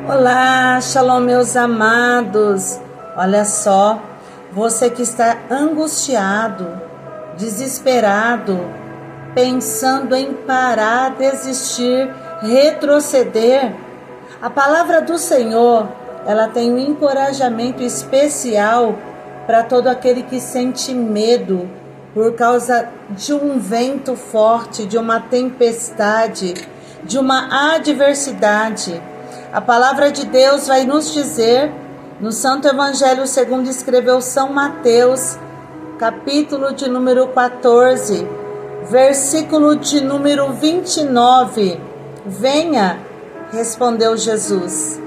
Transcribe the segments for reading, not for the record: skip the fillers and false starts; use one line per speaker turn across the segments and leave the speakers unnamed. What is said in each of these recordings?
Olá, shalom, meus amados. Olha só, você que está angustiado, desesperado, pensando em parar, desistir, retroceder. A palavra do Senhor, ela tem um encorajamento especial para todo aquele que sente medo por causa de um vento forte, de uma tempestade, de uma adversidade. A palavra de Deus vai nos dizer, no Santo Evangelho segundo escreveu São Mateus, capítulo de número 14, versículo de número 29. Venha, respondeu Jesus.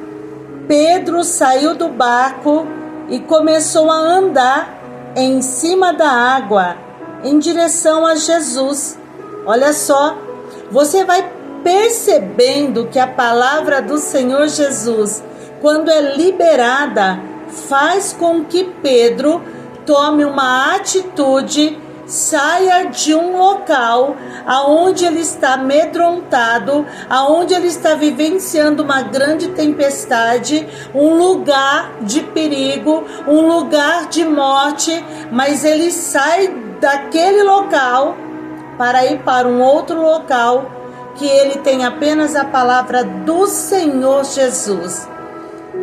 Pedro saiu do barco e começou a andar em cima da água, em direção a Jesus. Olha só, você vai percebendo que a palavra do Senhor Jesus, quando é liberada, faz com que Pedro tome uma atitude, saia de um local aonde ele está amedrontado, aonde ele está vivenciando uma grande tempestade, um lugar de perigo, um lugar de morte, mas ele sai daquele local para ir para um outro local que ele tem apenas a palavra do Senhor Jesus.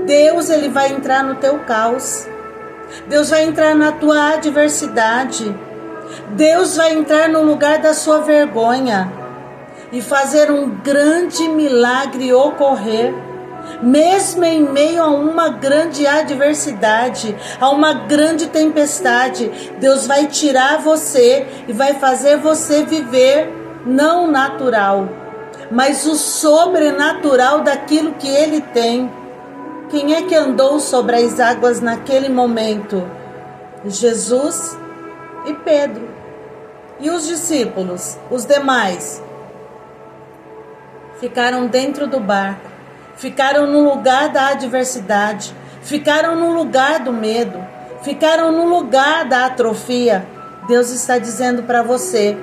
Deus, ele vai entrar no teu caos. Deus vai entrar na tua adversidade. Deus vai entrar no lugar da sua vergonha e fazer um grande milagre ocorrer. Mesmo em meio a uma grande adversidade, a uma grande tempestade, Deus vai tirar você e vai fazer você viver não natural, mas o sobrenatural daquilo que Ele tem. Quem é que andou sobre as águas naquele momento? Jesus e Pedro. E os discípulos, os demais, ficaram dentro do barco, ficaram no lugar da adversidade, ficaram no lugar do medo, ficaram no lugar da atrofia. Deus está dizendo para você: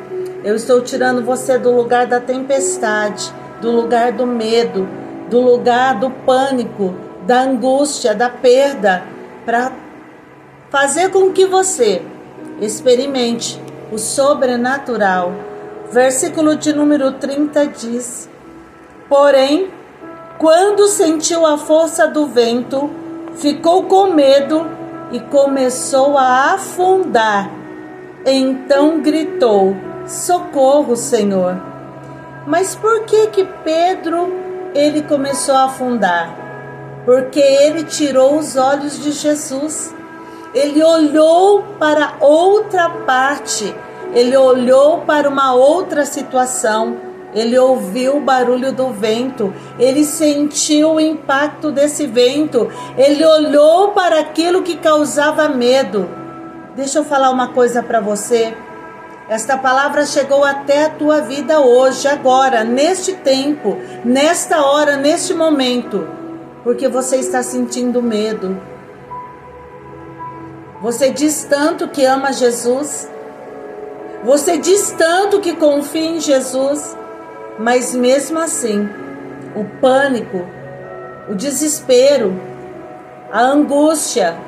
eu estou tirando você do lugar da tempestade, do lugar do medo, do lugar do pânico, da angústia, da perda, para fazer com que você experimente o sobrenatural. Versículo de número 30 diz: porém, quando sentiu a força do vento, ficou com medo e começou a afundar. Então gritou: socorro, Senhor. Mas por que Pedro ele começou a afundar? Porque ele tirou os olhos de Jesus. Ele olhou para outra parte. Ele olhou para uma outra situação. Ele ouviu o barulho do vento. Ele sentiu o impacto desse vento. Ele olhou para aquilo que causava medo. Deixa eu falar uma coisa para você. Esta palavra chegou até a tua vida hoje, agora, neste tempo, nesta hora, neste momento, porque você está sentindo medo. Você diz tanto que ama Jesus, você diz tanto que confia em Jesus, mas mesmo assim, o pânico, o desespero, a angústia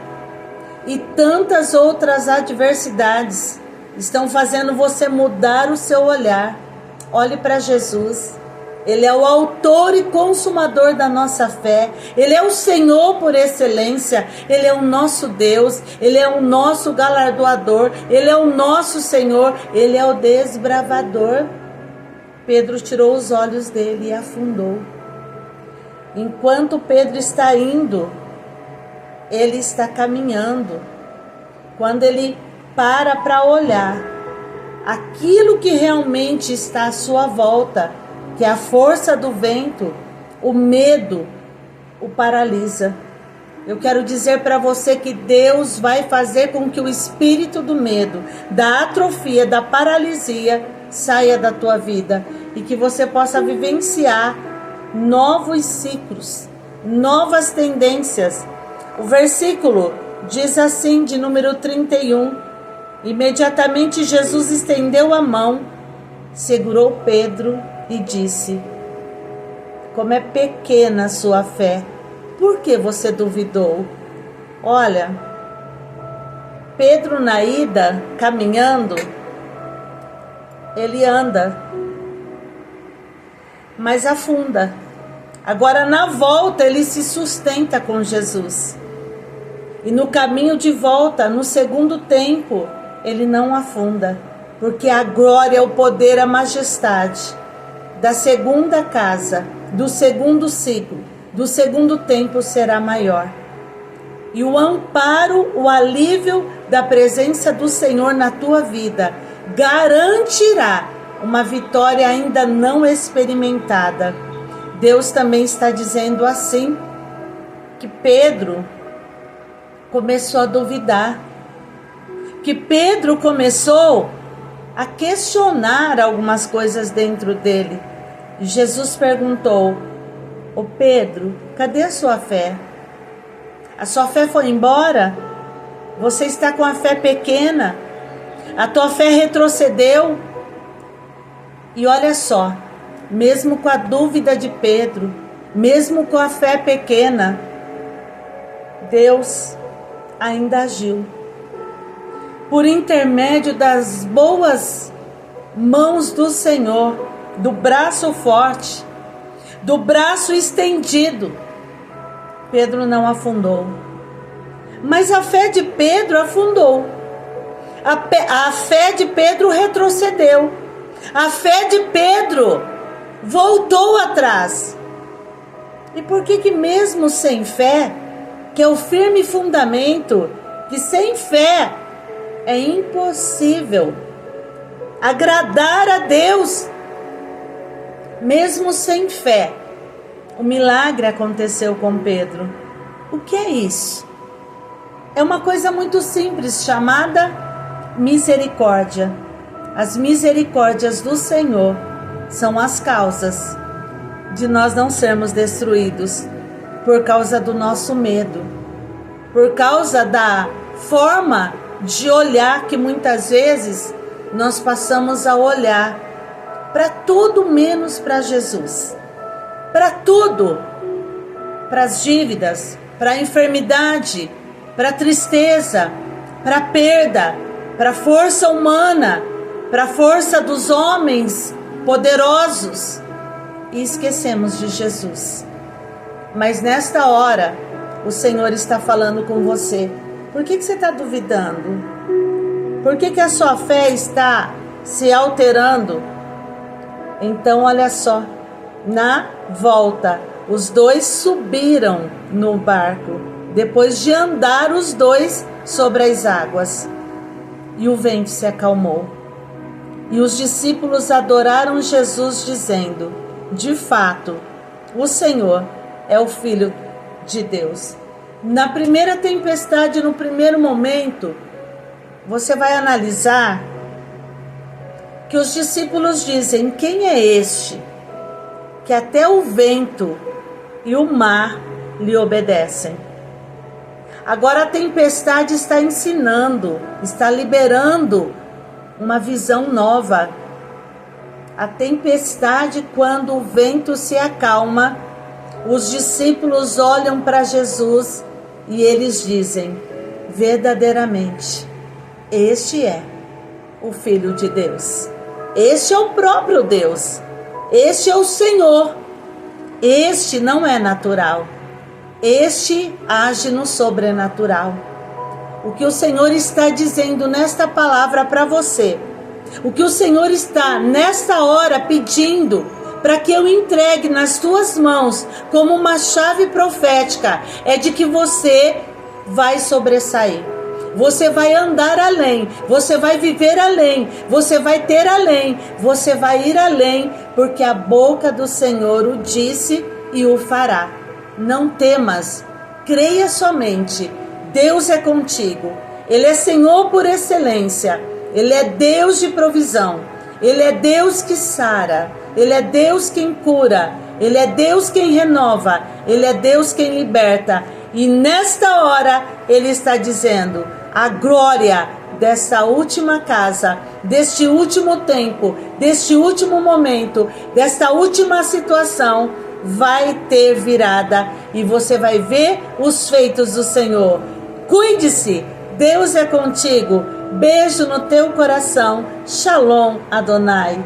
e tantas outras adversidades estão fazendo você mudar o seu olhar. Olhe para Jesus. Ele é o autor e consumador da nossa fé. Ele é o Senhor por excelência. Ele é o nosso Deus. Ele é o nosso galardoador. Ele é o nosso Senhor. Ele é o desbravador. Pedro tirou os olhos dele e afundou. Enquanto Pedro está indo, ele está caminhando. Quando ele para olhar aquilo que realmente está à sua volta, que é a força do vento, o medo o paralisa. Eu quero dizer para você que Deus vai fazer com que o espírito do medo, da atrofia, da paralisia saia da tua vida e que você possa vivenciar novos ciclos, novas tendências. O versículo diz assim, de número 31, imediatamente Jesus estendeu a mão, segurou Pedro e disse: como é pequena a sua fé. Por que você duvidou? Olha, Pedro na ida, caminhando, ele anda, mas afunda. Agora na volta ele se sustenta com Jesus. E no caminho de volta, no segundo tempo, ele não afunda. Porque a glória, o poder, a majestade da segunda casa, do segundo ciclo, do segundo tempo será maior. E o amparo, o alívio da presença do Senhor na tua vida garantirá uma vitória ainda não experimentada. Deus também está dizendo assim, que Pedro começou a duvidar, que Pedro começou a questionar algumas coisas dentro dele. E Jesus perguntou: ô Pedro, cadê a sua fé? A sua fé foi embora? Você está com a fé pequena? A tua fé retrocedeu? E olha só, mesmo com a dúvida de Pedro, mesmo com a fé pequena, Deus ainda agiu. Por intermédio das boas mãos do Senhor, do braço forte, do braço estendido, Pedro não afundou. Mas a fé de Pedro afundou. A fé de Pedro retrocedeu. A fé de Pedro voltou atrás. E por que mesmo sem fé, que é o firme fundamento, que sem fé é impossível agradar a Deus, mesmo sem fé, o milagre aconteceu com Pedro. O que é isso? É uma coisa muito simples, chamada misericórdia. As misericórdias do Senhor são as causas de nós não sermos destruídos por causa do nosso medo, por causa da forma de olhar que muitas vezes nós passamos a olhar para tudo menos para Jesus, para tudo, para as dívidas, para a enfermidade, para a tristeza, para a perda, para a força humana, para a força dos homens poderosos, e esquecemos de Jesus. Mas nesta hora, o Senhor está falando com você. Por que você está duvidando? Por que a sua fé está se alterando? Então, olha só, na volta, os dois subiram no barco, depois de andar os dois sobre as águas. E o vento se acalmou. E os discípulos adoraram Jesus, dizendo: de fato, o Senhor é o Filho de Deus. Na primeira tempestade, no primeiro momento, você vai analisar que os discípulos dizem: quem é este que até o vento e o mar lhe obedecem? Agora a tempestade está ensinando, está liberando uma visão nova. A tempestade, quando o vento se acalma, os discípulos olham para Jesus e eles dizem: verdadeiramente, este é o Filho de Deus. Este é o próprio Deus. Este é o Senhor. Este não é natural. Este age no sobrenatural. O que o Senhor está dizendo nesta palavra para você, o que o Senhor está nesta hora pedindo para que eu entregue nas tuas mãos como uma chave profética, é de que você vai sobressair. Você vai andar além, você vai viver além, você vai ter além, você vai ir além, porque a boca do Senhor o disse e o fará. Não temas, creia somente, Deus é contigo. Ele é Senhor por excelência, Ele é Deus de provisão, Ele é Deus que sara, Ele é Deus quem cura, Ele é Deus quem renova, Ele é Deus quem liberta. E nesta hora Ele está dizendo: a glória desta última casa, deste último tempo, deste último momento, desta última situação, vai ter virada e você vai ver os feitos do Senhor. Cuide-se, Deus é contigo. Beijo no teu coração. Shalom Adonai.